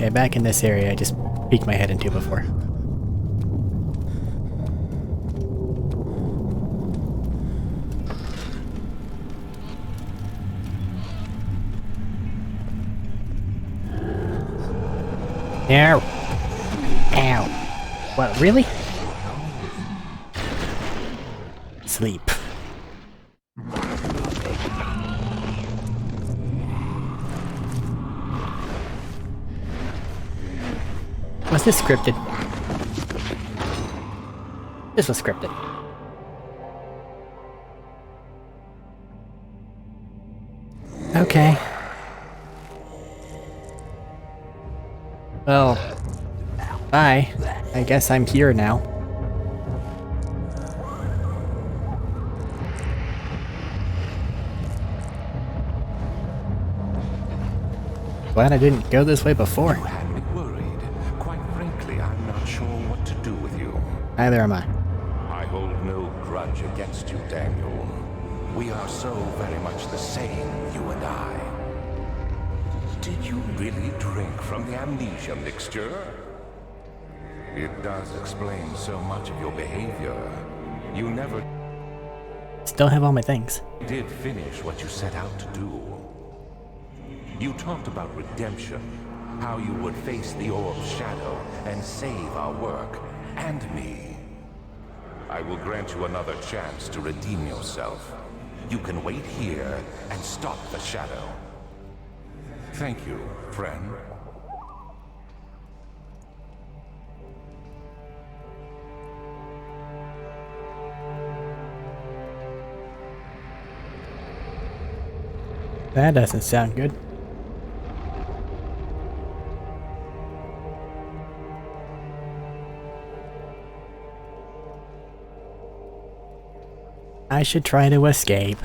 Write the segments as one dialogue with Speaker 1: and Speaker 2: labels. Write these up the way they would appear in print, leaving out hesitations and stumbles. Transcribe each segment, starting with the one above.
Speaker 1: Okay, back in this area I just peeked my head into before. Ow! Ow! What, really? Sleep. Was this scripted? This was scripted. Okay. Well, bye. I guess I'm here now. Glad I didn't go this way before.
Speaker 2: You had me worried. Quite frankly, I'm not sure what to do with you.
Speaker 1: Neither am I.
Speaker 2: I hold no grudge against you, Daniel. We are so very much the same, you and I. Did you really drink from the amnesia mixture? It does explain so much of your behavior. You never
Speaker 1: Still have all my things.
Speaker 2: did finish what you set out to do. You talked about redemption, how you would face the orb's shadow and save our work, and me. I will grant you another chance to redeem yourself. You can wait here and stop the shadow. Thank you, friend.
Speaker 1: That doesn't sound good. I should try to escape.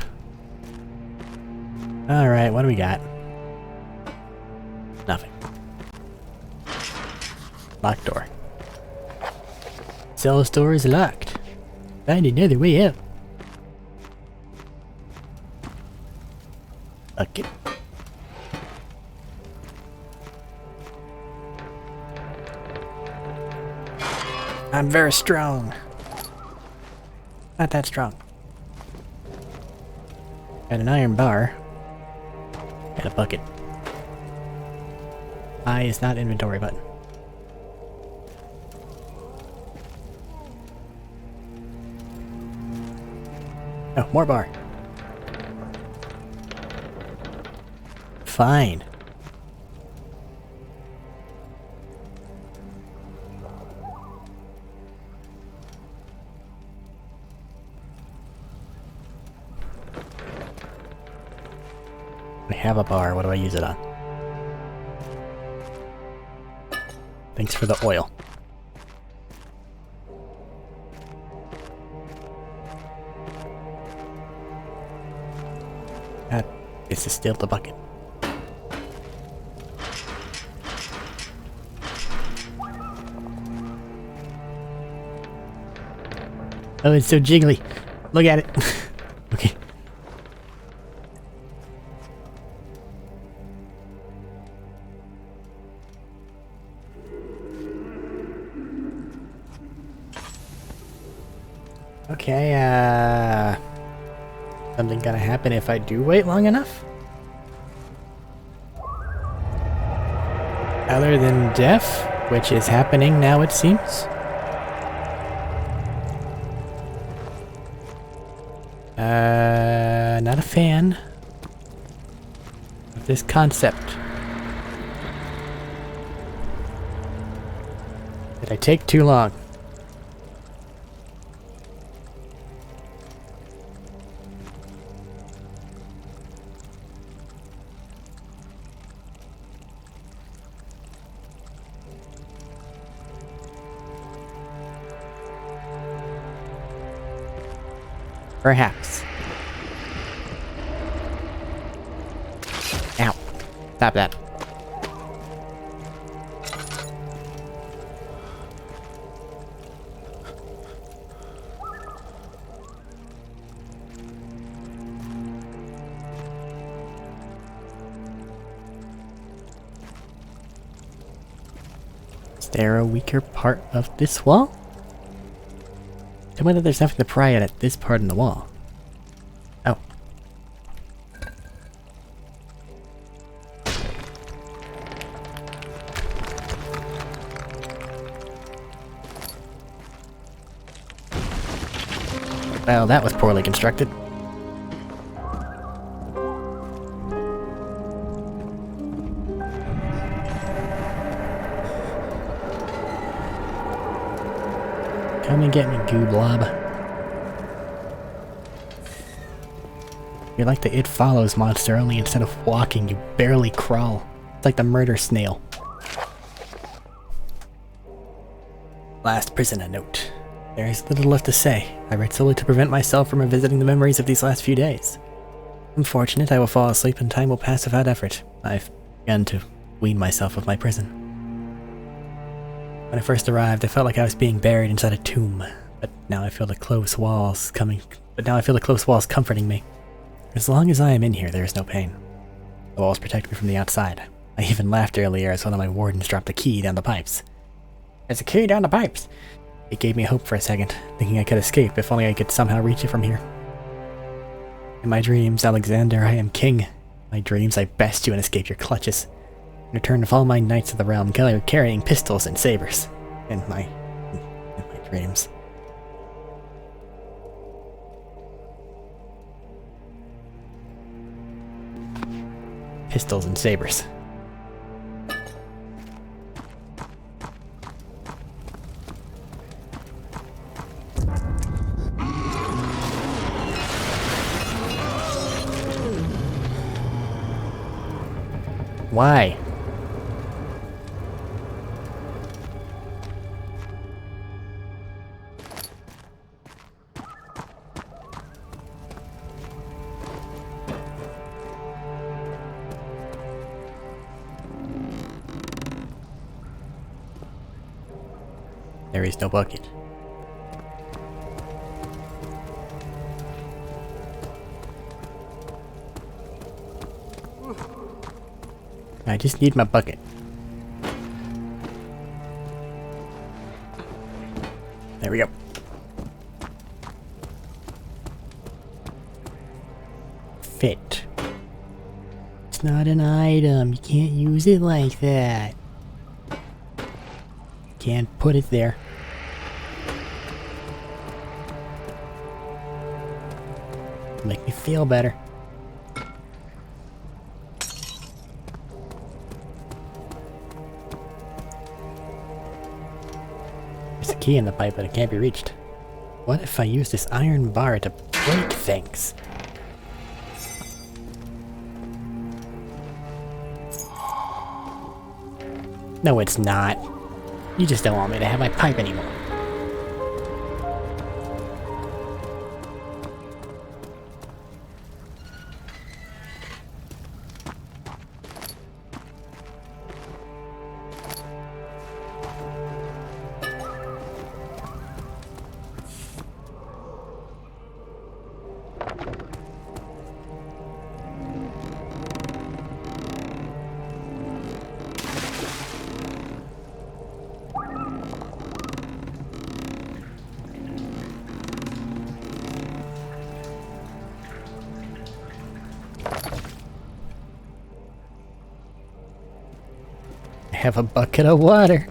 Speaker 1: Alright, what do we got? Nothing. Locked door. Cell door is locked. Find another way out. Okay. I'm very strong. Not that strong. Got an iron bar. And a bucket. I is not inventory button. Oh, more bar. Fine. I have a bar, what do I use it on? Thanks for the oil. This is still the bucket. Oh, it's so jiggly. Look at it. Okay. Okay, something gonna happen if I do wait long enough? Other than death, which is happening now it seems. Not a fan of this concept. Did I take too long? Perhaps. Ow. Stop that. there a weaker part of this wall? Tell me that there's nothing to pry at this part in the wall. Oh. Well, that was poorly constructed. Come and get me, goo blob. You're like the It Follows monster, only instead of walking, you barely crawl. It's like the murder snail. Last prisoner note. There is little left to say. I write solely to prevent myself from revisiting the memories of these last few days. I'm fortunate I will fall asleep and time will pass without effort. I've begun to wean myself of my prison. When I first arrived, I felt like I was being buried inside a tomb, but now I feel the close walls comforting me. As long as I am in here, there is no pain. The walls protect me from the outside. I even laughed earlier as one of my wardens dropped a key down the pipes. There's a key down the pipes! It gave me hope for a second, thinking I could escape if only I could somehow reach it from here. In my dreams, Alexander, I am king. In my dreams, I best you and escape your clutches. In return of all my knights of the realm carrying pistols and sabers. In my dreams. Pistols and sabers. Why? There is no bucket. I just need my bucket. There we go. Fit. It's not an item. You can't use it like that. Can't put it there. Make me feel better. There's a key in the pipe, but it can't be reached. What if I use this iron bar to break things? No, it's not. You just don't want me to have my pipe anymore. I have a bucket of water.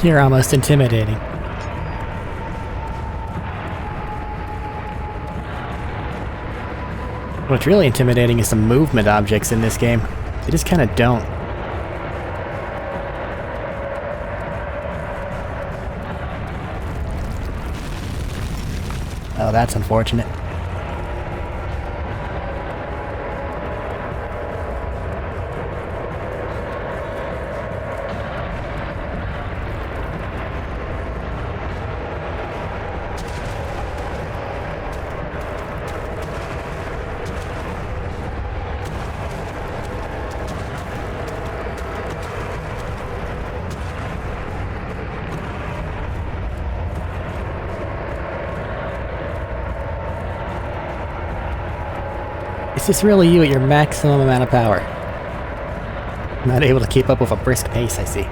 Speaker 1: You're almost intimidating. What's really intimidating is the movement objects in this game. They just kind of don't. Oh, that's unfortunate. Is this really you at your maximum amount of power? Not able to keep up with a brisk pace, I see.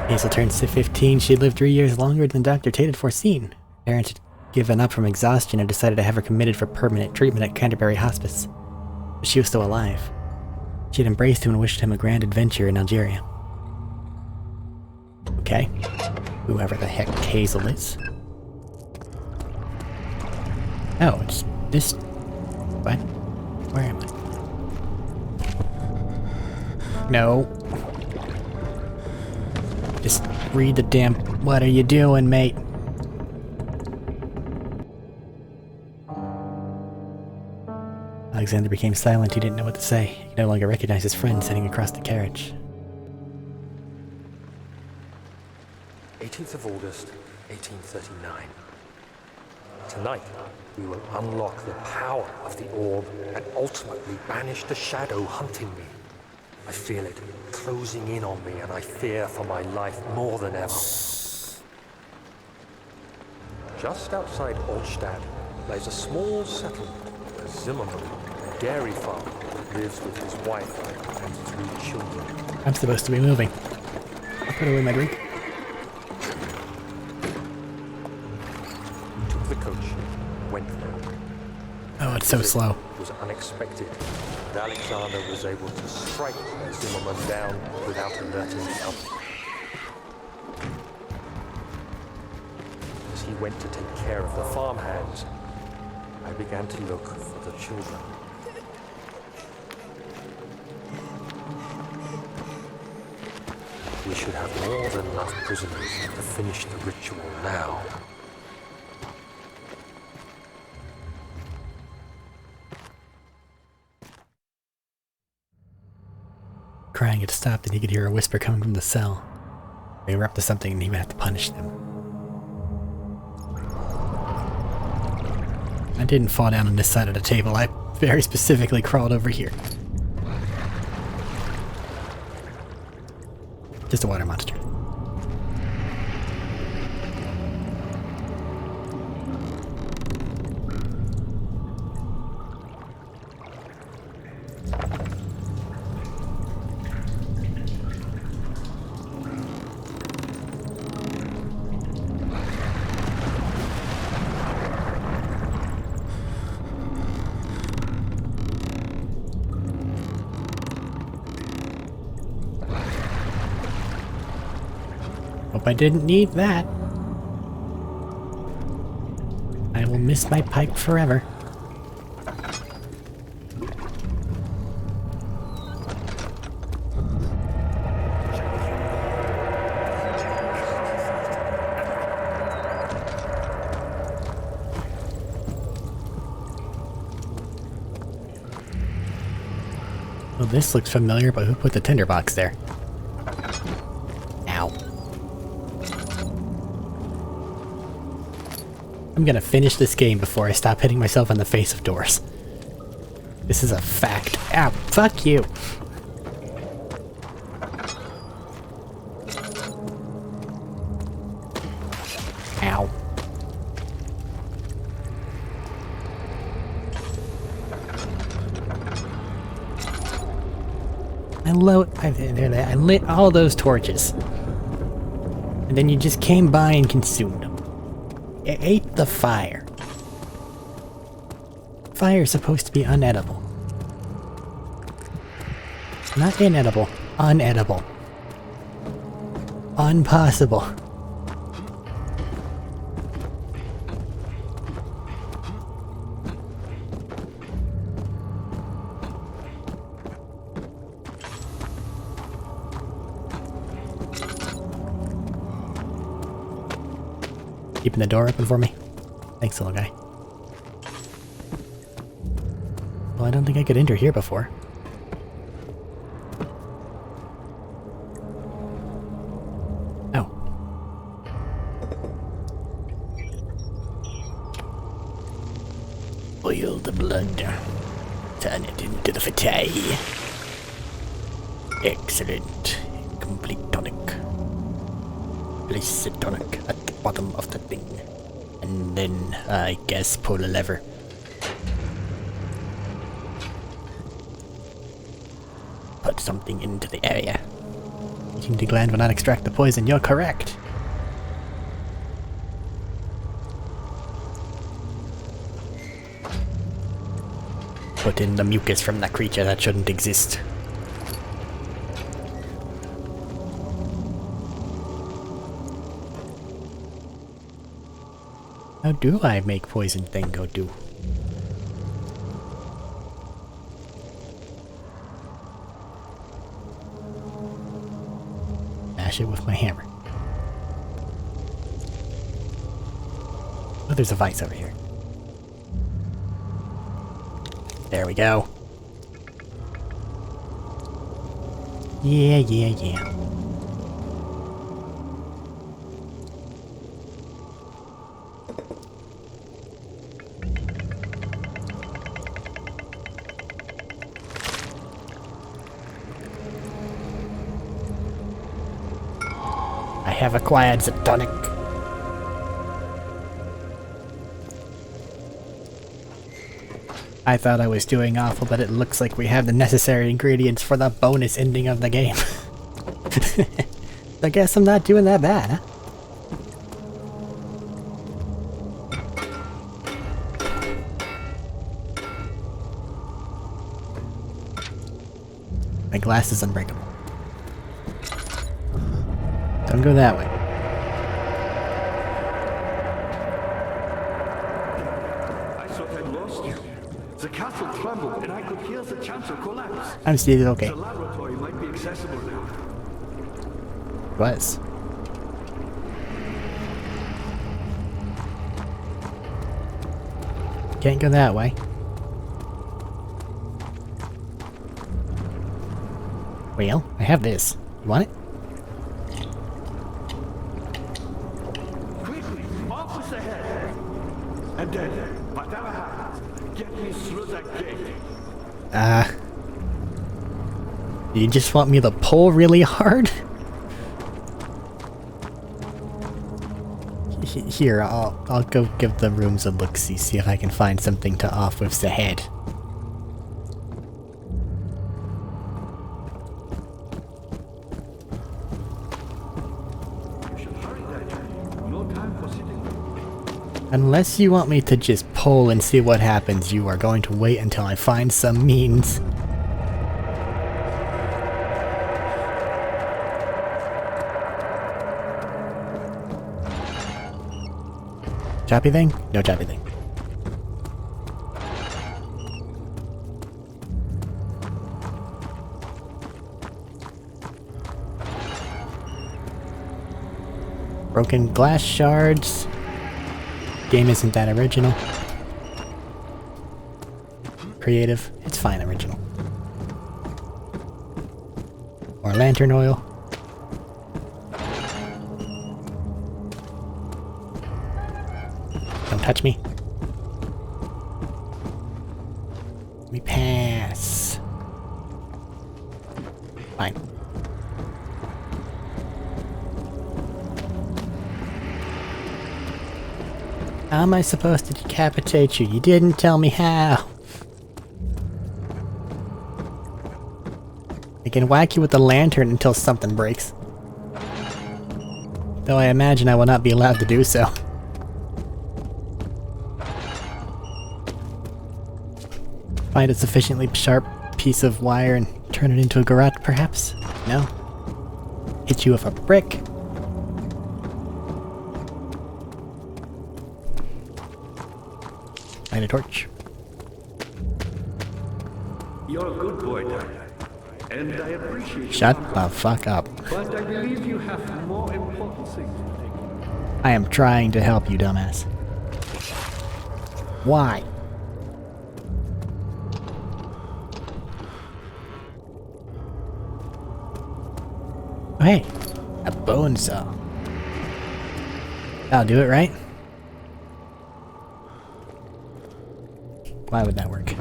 Speaker 1: Hazel turned 15. She had lived 3 years longer than Dr. Tate had foreseen. Parents had given up from exhaustion and decided to have her committed for permanent treatment at Canterbury Hospice. But she was still alive. She had embraced him and wished him a grand adventure in Algeria. Okay. Whoever the heck Hazel is. Oh, it's this... What? Where am I? No. Just read the damn... What are you doing, mate? Alexander became silent. He didn't know what to say. He no longer recognized his friend sitting across the carriage.
Speaker 3: 18th of August, 1839. Tonight, we will unlock the power of the orb and ultimately banish the shadow hunting me. I feel it closing in on me, and I fear for my life more than ever. Just outside Altstadt lies a small settlement where Zimmerman, a dairy farmer, lives with his wife and 3 children.
Speaker 1: I'm supposed to be moving. I'll put away my drink.
Speaker 3: Took the coach, went there.
Speaker 1: Oh, it's so slow.
Speaker 3: It was unexpected, and Alexander was able to strike Zimmerman down without alerting the others. As he went to take care of the farmhands, I began to look for the children. We should have more than enough prisoners to finish the ritual now.
Speaker 1: Crying had stopped and he could hear a whisper coming from the cell. They were up to something and he would have to punish them. I didn't fall down on this side of the table. I very specifically crawled over here. Just a water monster. Hope I didn't need that. I will miss my pipe forever. Well, this looks familiar, but who put the tinderbox there? Ow. I'm gonna finish this game before I stop hitting myself in the face of doors. This is a fact. Ow, fuck you. Ow. I lit all those torches. And then you just came by and consumed them. It ate the fire. Fire is supposed to be unedible. Not inedible, unedible. Impossible. Keeping the door open for me? Thanks, little guy. Well, I don't think I could enter here before. Oh. Boil the blood. Turn it into the fatay. Excellent. Complete tonic. Place the tonic at the bottom of the thing. And then, I guess, pull a lever. put something into the area. Thinking the gland will not extract the poison, you're correct. Put in the mucus from that creature that shouldn't exist. How do I make poison thing go do? Bash it with my hammer. Oh, there's a vice over here. There we go. Yeah, yeah, yeah. I have acquired the tonic. I thought I was doing awful, but it looks like we have the necessary ingredients for the bonus ending of the game. I guess I'm not doing that bad, huh? My glass is unbreakable. Don't go that way.
Speaker 4: I thought I'd lost you. The castle trembled and I could hear the chancel collapse.
Speaker 1: I'm still okay.
Speaker 4: The laboratory might be accessible now.
Speaker 1: Was. Can't go that way. Well, I have this. You want it?
Speaker 4: Quickly, office ahead. And then, whatever happens, get me through that gate.
Speaker 1: You just want me to pull really hard? Here, I'll go give the rooms a look-see, see if I can find something to off with the head.
Speaker 4: You should hurry, Daniel. No time for sitting.
Speaker 1: Unless you want me to just pull and see what happens, you are going to wait until I find some means. Choppy thing? No choppy thing. Broken glass shards. Game isn't that original. Creative. It's fine original. More lantern oil. Don't touch me. Let me pass. Fine. How am I supposed to decapitate you? You didn't tell me how. I can whack you with the lantern until something breaks. Though I imagine I will not be allowed to do so. Find a sufficiently sharp piece of wire and turn it into a garrote, perhaps? No? Hit you with a brick? Light a torch.
Speaker 4: You're a good boy, Daniel. And I appreciate you.
Speaker 1: Shut the fuck up.
Speaker 4: But I believe you have more important things to think.
Speaker 1: I am trying to help you, dumbass. Why? Oh, hey, a bone saw. That'll do it, right? Why would that work?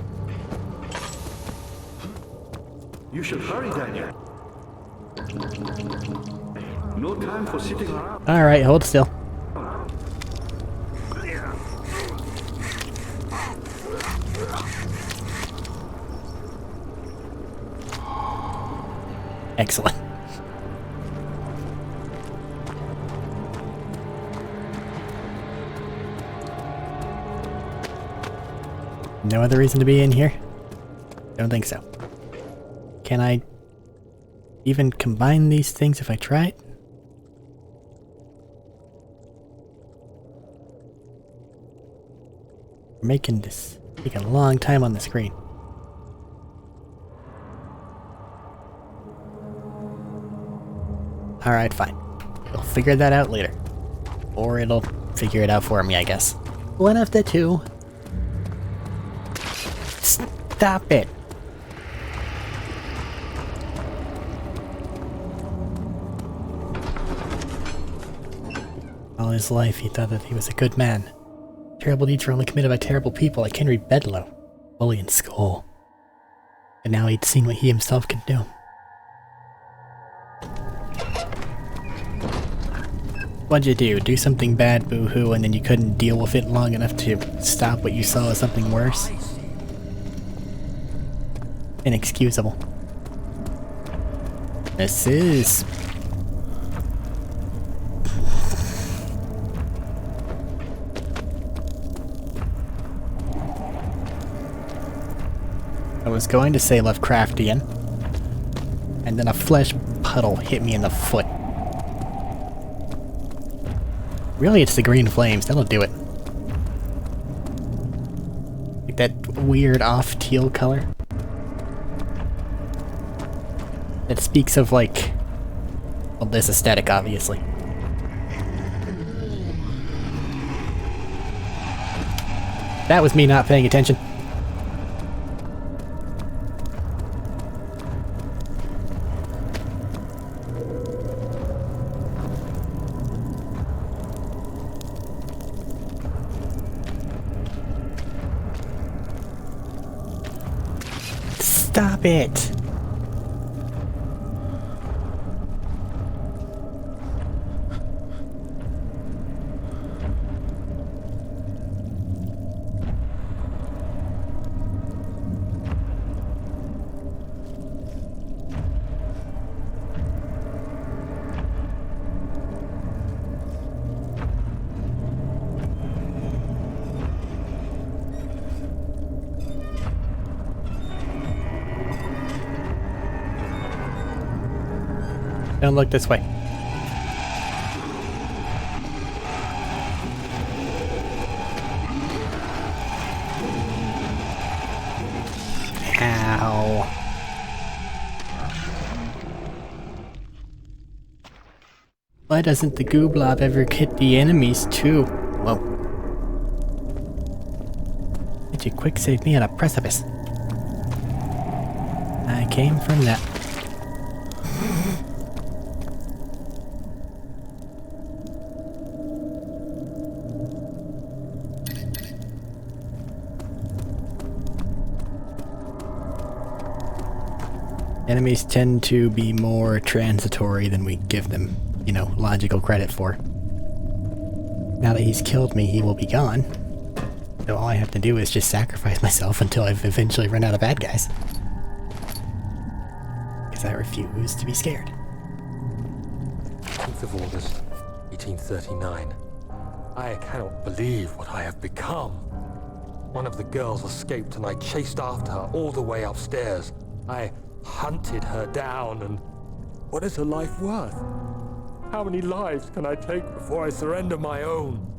Speaker 4: You should hurry, Daniel. No time for sitting around.
Speaker 1: Alright, hold still. Excellent. No other reason to be in here? Don't think so. Can I even combine these things if I try it? We're making this take a long time on the screen. Alright, fine. We'll figure that out later. Or it'll figure it out for me, I guess. One of the two. Stop it! All his life he thought that he was a good man. Terrible deeds were only committed by terrible people like Henry Bedloe, bully in school. But now he'd seen what he himself could do. What'd you do? Do something bad, boo-hoo, and then you couldn't deal with it long enough to stop what you saw as something worse? Inexcusable. This is... I was going to say Lovecraftian, and then a flesh puddle hit me in the foot. Really, it's the green flames, that'll do it. Like that weird off-teal color. It speaks of, like, well, this aesthetic, obviously. That was me not paying attention. Stop it! Don't look this way. Ow. Why doesn't the goo blob ever hit the enemies too? Whoa. Did you quick save me on a precipice? I came from that. Enemies tend to be more transitory than we give them, you know, logical credit for. Now that he's killed me, he will be gone. So all I have to do is just sacrifice myself until I've eventually run out of bad guys. Because I refuse to be scared.
Speaker 3: 10th of August, 1839. I cannot believe what I have become. One of the girls escaped and I chased after her all the way upstairs. I hunted her down, and what is her life worth? How many lives can I take before I surrender my own?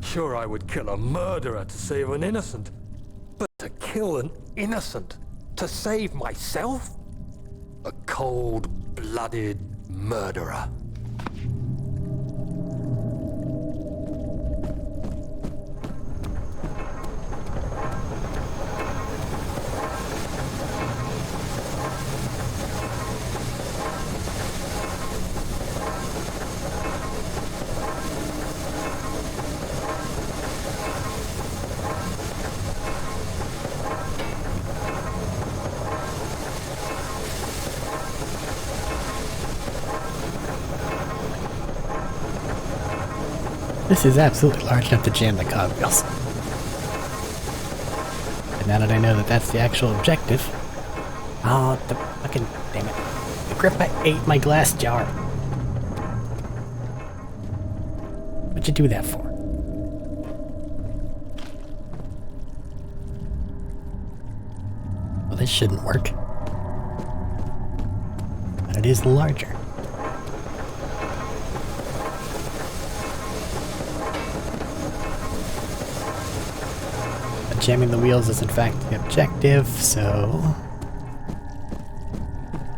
Speaker 3: Sure, I would kill a murderer to save an innocent, but to kill an innocent to save myself? A cold-blooded murderer.
Speaker 1: This is absolutely large enough to jam the cogwheels. But now that I know that that's the actual objective... Oh, the fucking... damn it. Agrippa ate my glass jar. What'd you do that for? Well, this shouldn't work. But it is larger. But jamming the wheels is in fact the objective, so...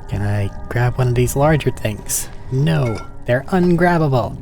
Speaker 1: Can I grab one of these larger things? No, they're ungrabbable.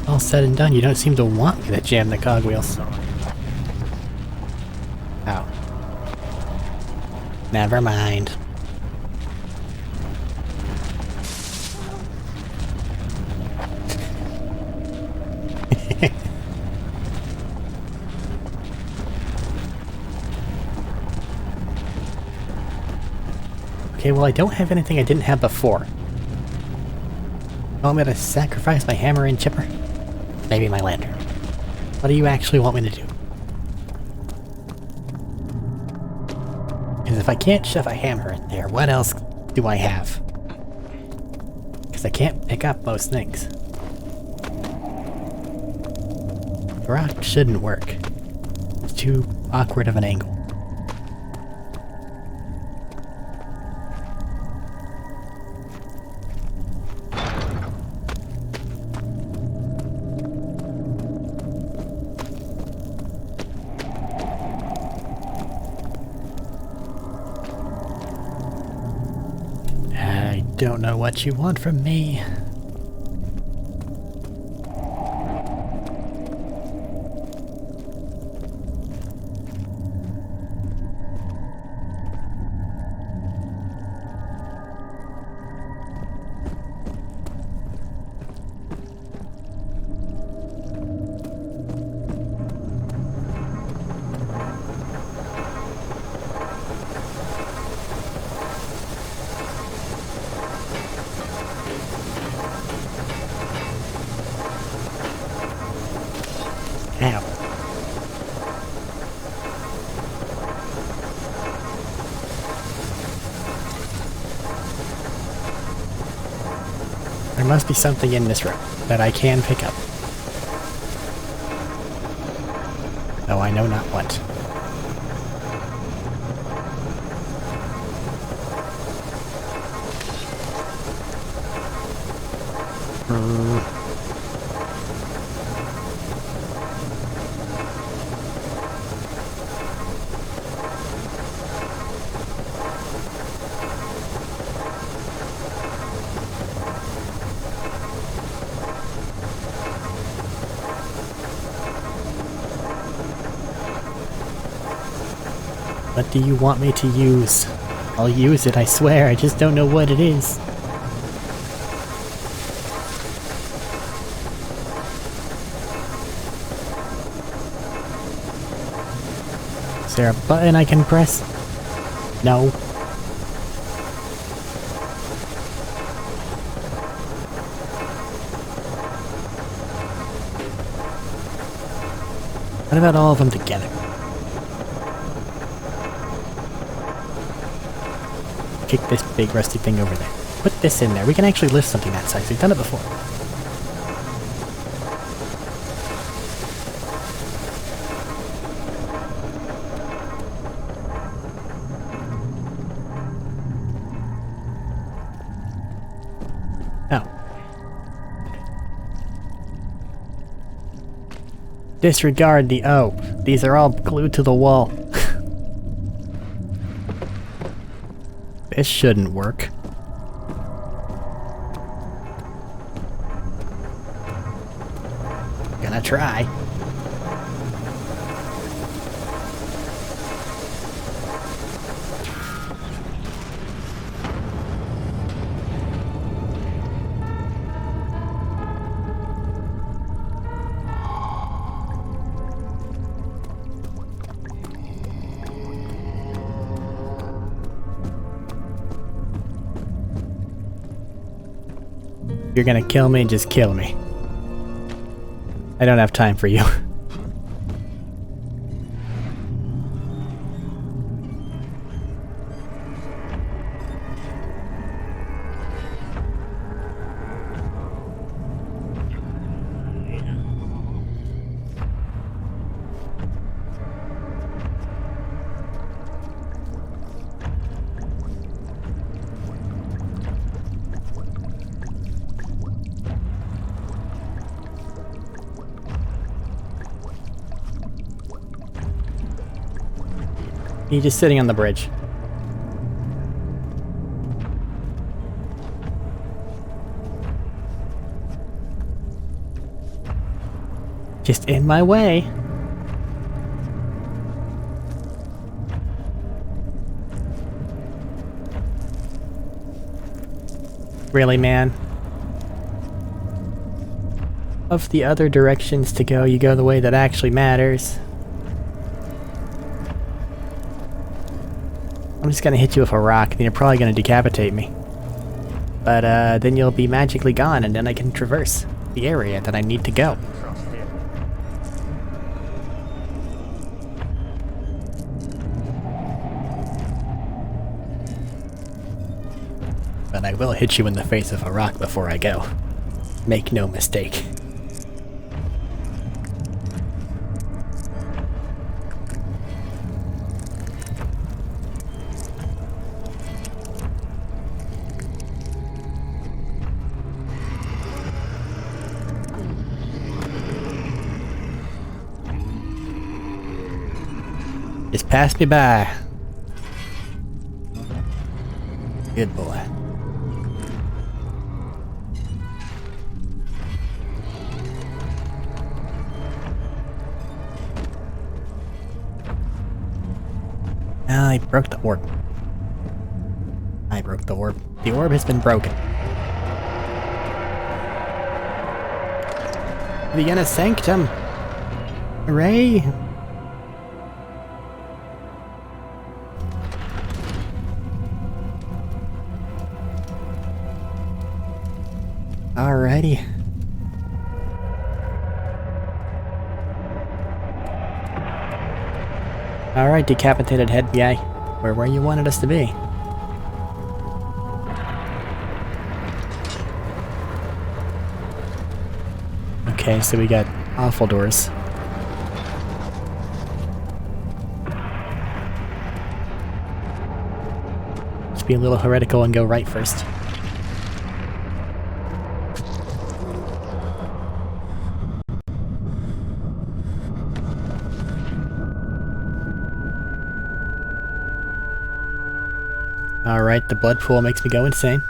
Speaker 1: All said and done, you don't seem to want me to jam the cogwheels. Oh. Never mind. Okay, well, I don't have anything I didn't have before. You want me to sacrifice my hammer and chipper? Maybe my lantern. What do you actually want me to do? Because if I can't shove a hammer in there, what else do I have? Because I can't pick up most things. The rock shouldn't work. It's too awkward of an angle. I don't know what you want from me. Ow. There must be something in this room that I can pick up. Though I know not what. What do you want me to use? I'll use it, I swear, I just don't know what it is. Is there a button I can press? No. What about all of them together? Kick this big rusty thing over there. Put this in there. We can actually lift something that size. We've done it before. Disregard the O. These are all glued to the wall. This shouldn't work. Gonna try. If you're gonna kill me, just kill me. I don't have time for you. He's just sitting on the bridge. Just in my way. Really, man? Of the other directions to go, you go the way that actually matters. I'm just gonna hit you with a rock, and you're probably gonna decapitate me. But then you'll be magically gone, and then I can traverse the area that I need to go. But I will hit you in the face with a rock before I go. Make no mistake. Just pass me by. Good boy. I broke the orb. I broke the orb. The orb has been broken. Vienna Sanctum. Hooray! Alrighty. Alright, decapitated head guy. We're where you wanted us to be. Okay, so we got awful doors. Just be a little heretical and go right first. Alright, the blood pool makes me go insane.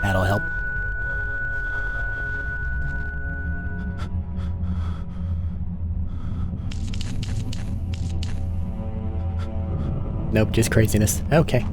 Speaker 1: That'll help. Nope, just craziness. Okay.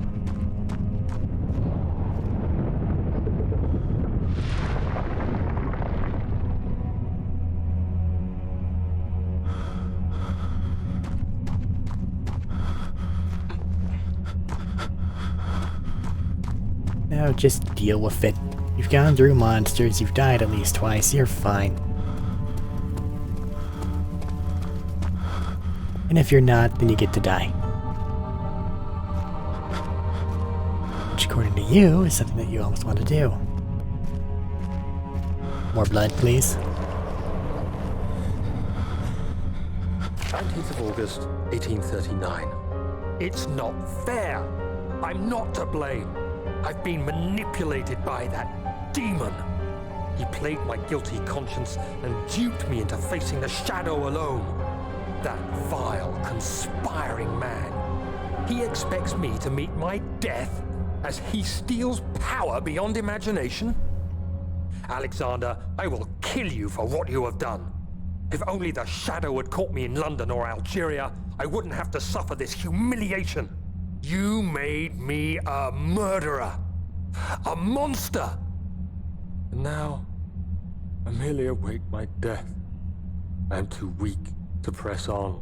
Speaker 1: Now just deal with it. You've gone through monsters, you've died at least twice, you're fine. And if you're not, then you get to die. Which according to you is something that you almost want to do. More blood, please.
Speaker 3: 19th of August, 1839. It's not fair. I'm not to blame. I've been manipulated by that demon. He played my guilty conscience and duped me into facing the shadow alone. That vile, conspiring man. He expects me to meet my death as he steals power beyond imagination? Alexander, I will kill you for what you have done. If only the shadow had caught me in London or Algeria, I wouldn't have to suffer this humiliation. You made me a murderer. A monster. And now, I merely await my death. I am too weak to press on.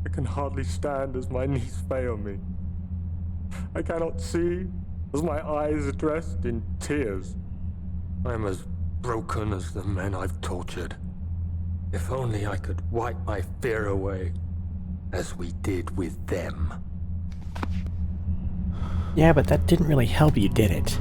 Speaker 3: I can hardly stand as my knees fail me. I cannot see as my eyes are dressed in tears. I am as broken as the men I've tortured. If only I could wipe my fear away, as we did with them.
Speaker 1: Yeah, but that didn't really help you, did it?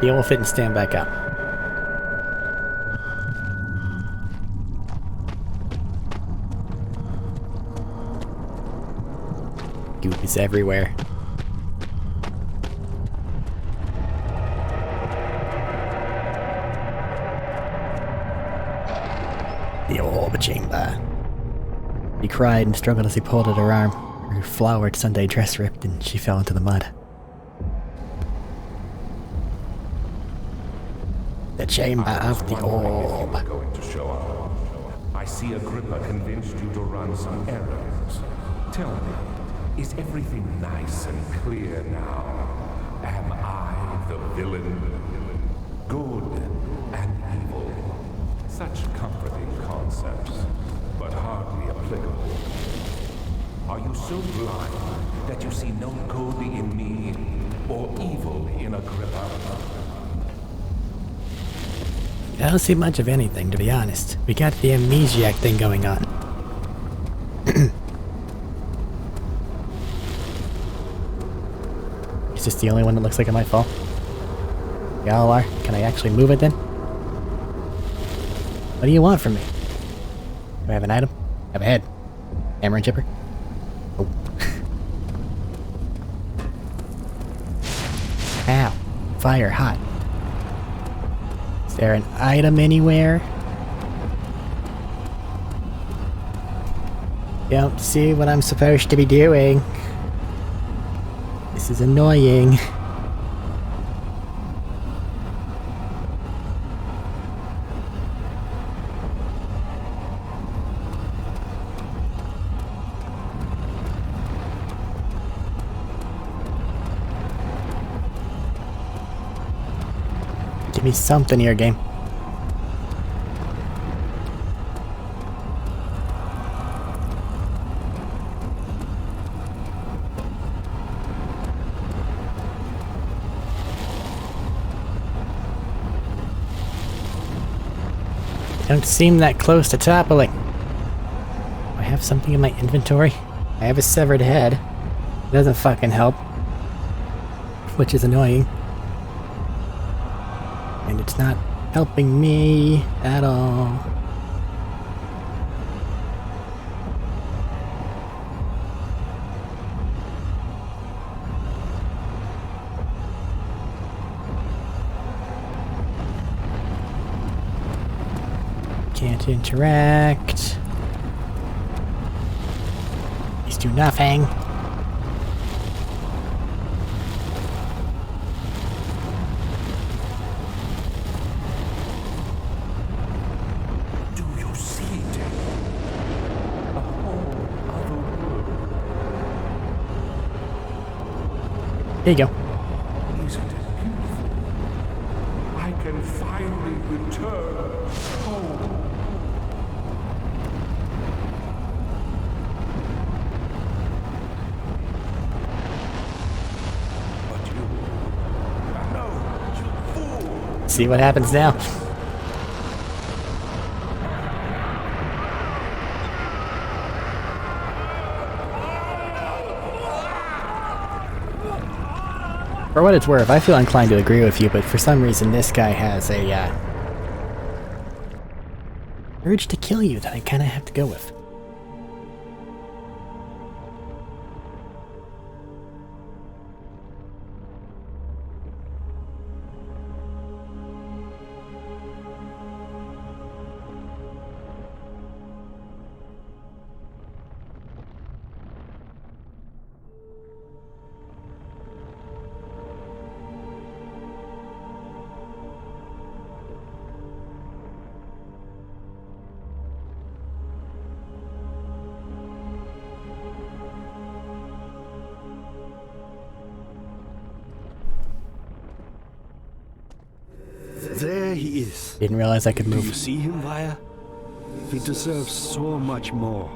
Speaker 1: The elephant and stand back up. Goop is everywhere. The orb chamber. He cried and struggled as he pulled at her arm. Her flowered Sunday dress ripped and she fell into the mud. The chamber of the orb.
Speaker 2: Going to show up. I see Agrippa convinced you to run some errands. Tell me, is everything nice and clear now? Am I the villain? Good and evil. Such comforting concepts, but hardly applicable. Are you so blind that you see no good in me or evil in Agrippa?
Speaker 1: I don't see much of anything, to be honest. We got the amnesiac thing going on. Is this the only one that looks like it might fall? Y'all are. Can I actually move it then? What do you want from me? Do I have an item? I have a head. Hammer and chipper? Oh. Ow. Fire hot. Is there an item anywhere? Don't see what I'm supposed to be doing. This is annoying. Give me something here, game. Don't seem that close to toppling. Do I have something in my inventory? I have a severed head. It doesn't fucking help. Which is annoying. And it's not helping me at all. Can't interact. These do nothing.
Speaker 2: Do you see it? A whole other world.
Speaker 1: There you go.
Speaker 2: Isn't it beautiful? I can finally return home. But you... No, you fool!
Speaker 1: See what happens now. For what it's worth, I feel inclined to agree with you, but for some reason this guy has a urge to kill you that I kinda have to go with.
Speaker 4: There he is.
Speaker 1: Didn't realize I could
Speaker 4: Do you
Speaker 1: move.
Speaker 4: see him, Vaya? He deserves so much more.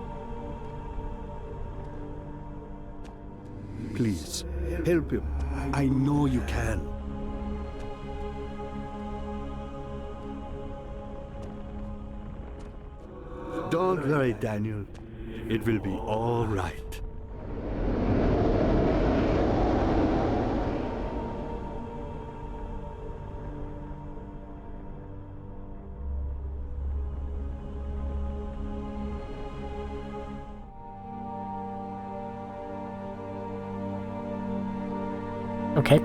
Speaker 4: Please, help him. I know you can. Don't worry, Daniel. It will be all right.
Speaker 1: Okay.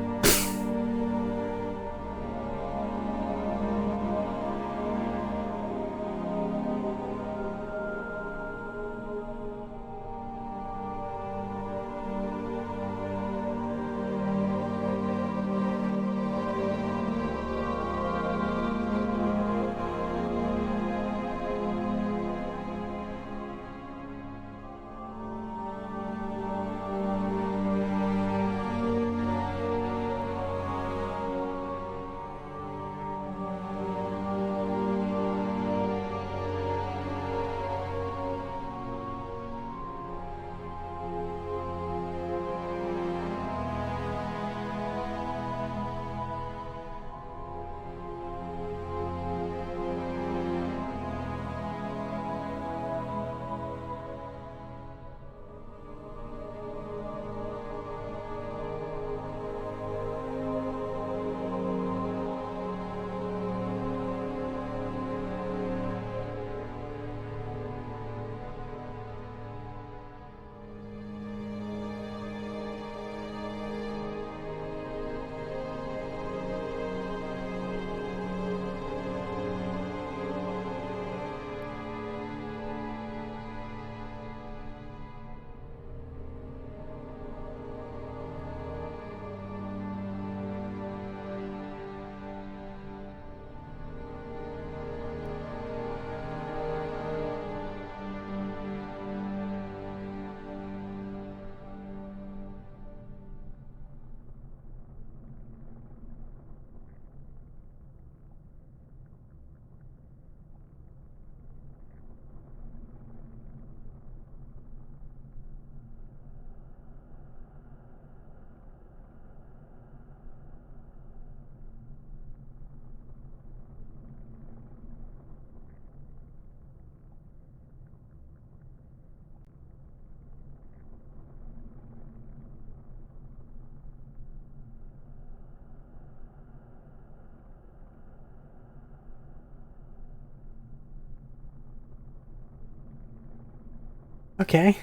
Speaker 1: Okay.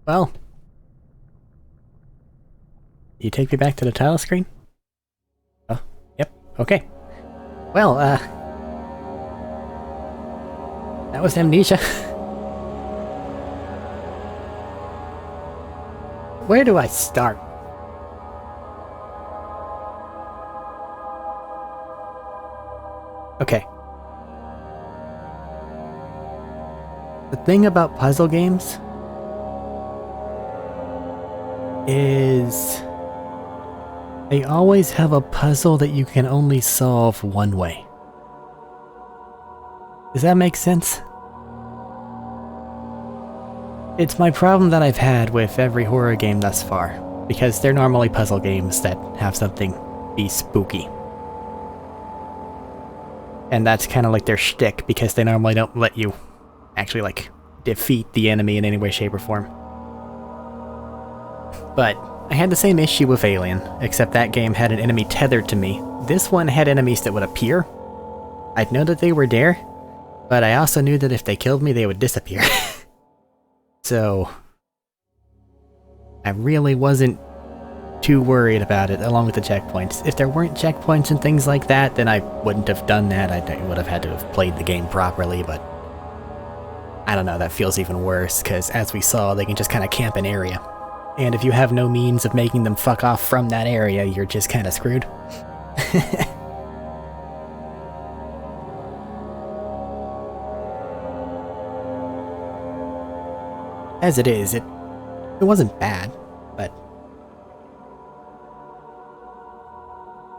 Speaker 1: Well. You take me back to the title screen? Oh, yep. Okay. Well, that was Amnesia. Where do I start? Okay. The thing about puzzle games is they always have a puzzle that you can only solve one way. Does that make sense? It's my problem that I've had with every horror game thus far, because they're normally puzzle games that have something be spooky. And that's kind of like their shtick, because they normally don't let you actually, like, defeat the enemy in any way, shape, or form. But I had the same issue with Alien, except that game had an enemy tethered to me. This one had enemies that would appear. I'd know that they were there, But I also knew that if they killed me, they would disappear. So I really wasn't too worried about it, along with the checkpoints. If there weren't checkpoints and things like that, then I wouldn't have done that. I would have had to have played the game properly, but I don't know, that feels even worse, because as we saw, they can just kind of camp an area. And if you have no means of making them fuck off from that area, you're just kind of screwed. As it is, it wasn't bad, but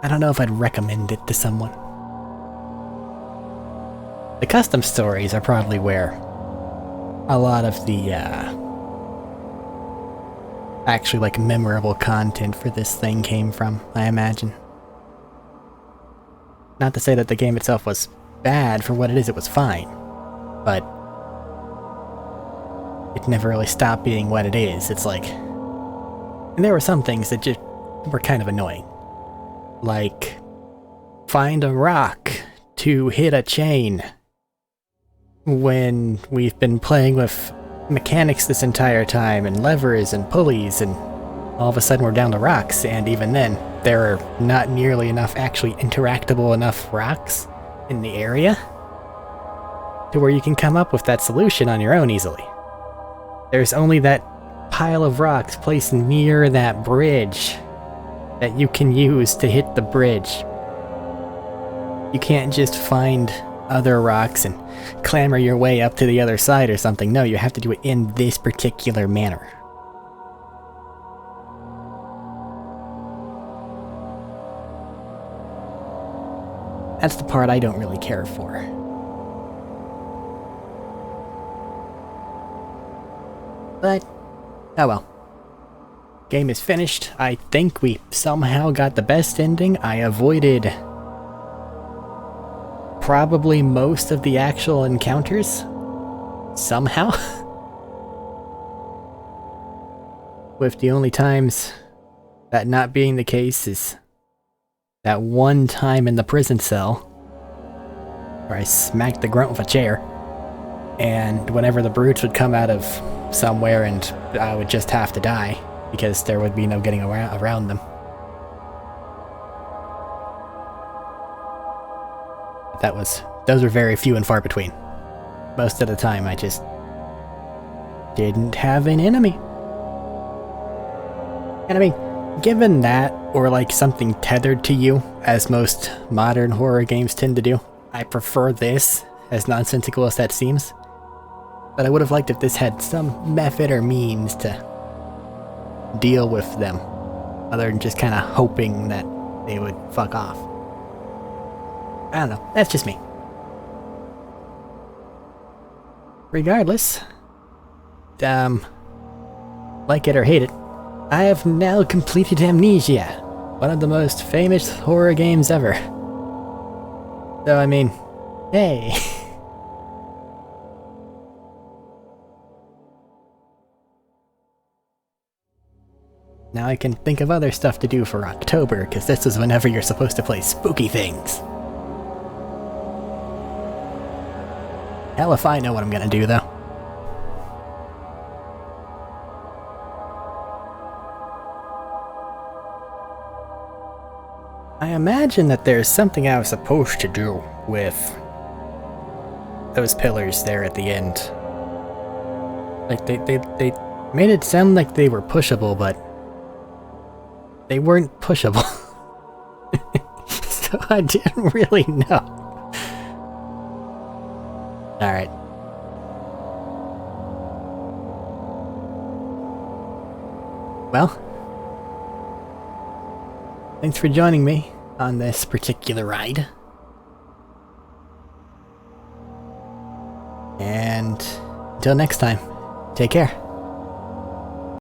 Speaker 1: I don't know if I'd recommend it to someone. The custom stories are probably where a lot of the actually like memorable content for this thing came from, I imagine. Not to say that the game itself was bad. For what it is, it was fine, but it never really stopped being what it is. It's like, and there were some things that just were kind of annoying. Like, find a rock to hit a chain when we've been playing with mechanics this entire time, and levers and pulleys, and all of a sudden we're down to rocks, and even then, there are not nearly enough actually interactable enough rocks in the area to where you can come up with that solution on your own easily. There's only that pile of rocks placed near that bridge that you can use to hit the bridge. You can't just find other rocks and clamber your way up to the other side or something. No, you have to do it in this particular manner. That's the part I don't really care for. But, oh well. Game is finished. I think we somehow got the best ending. I avoided probably most of the actual encounters. Somehow. With the only times that not being the case is that one time in the prison cell where I smacked the grunt with a chair, and whenever the brutes would come out of somewhere and I would just have to die because there would be no getting around them. Those were very few and far between. Most of the time I just didn't have an enemy. And I mean, given that, or like something tethered to you, as most modern horror games tend to do, I prefer this, as nonsensical as that seems. But I would have liked if this had some method or means to deal with them, other than just kind of hoping that they would fuck off. I don't know, that's just me. Regardless, like it or hate it, I have now completed Amnesia, one of the most famous horror games ever. So I mean, hey. Now I can think of other stuff to do for October, because this is whenever you're supposed to play spooky things. Hell if I know what I'm gonna do, though. I imagine that there's something I was supposed to do with those pillars there at the end. Like, they made it sound like they were pushable, but they weren't pushable. So I didn't really know. Alright. Well, thanks for joining me on this particular ride. And until next time, take care.